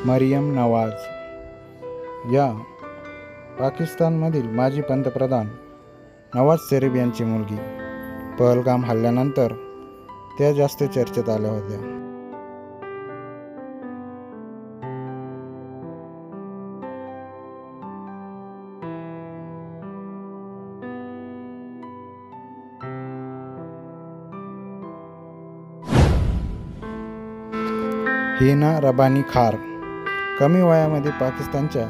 मरियम नवाज या पाकिस्तानमधील माजी पंतप्रधान नवाज शरीफ यांची मुलगी. पहलगाम हल्ल्यानंतर त्या जास्त चर्चेत आल्या होत्या. हिना रबानी खार कमी वयामध्ये पाकिस्तानच्या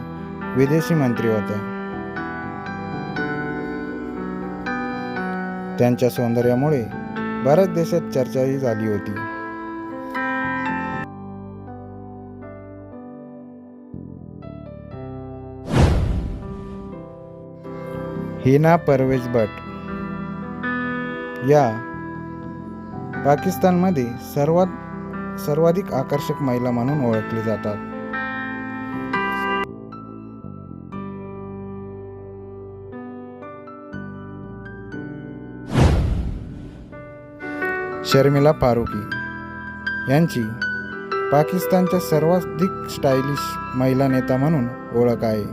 विदेशी मंत्री होत्या. त्यांच्या सौंदर्यामुळे बऱ्याच देशात चर्चाही झाली होती. हिना परवेज भट या पाकिस्तानमध्ये सर्वाधिक आकर्षक महिला म्हणून ओळखली जातात. शर्मिला फारुकी यांची पाकिस्तानच्या सर्वाधिक स्टायलिश महिला नेता म्हणून ओळख आहे.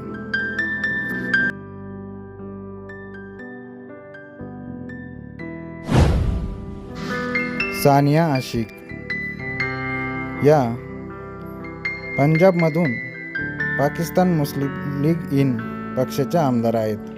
सानिया आशिक या पंजाबमधून पाकिस्तान मुस्लिम लीग इन पक्षाच्या आमदार आहेत.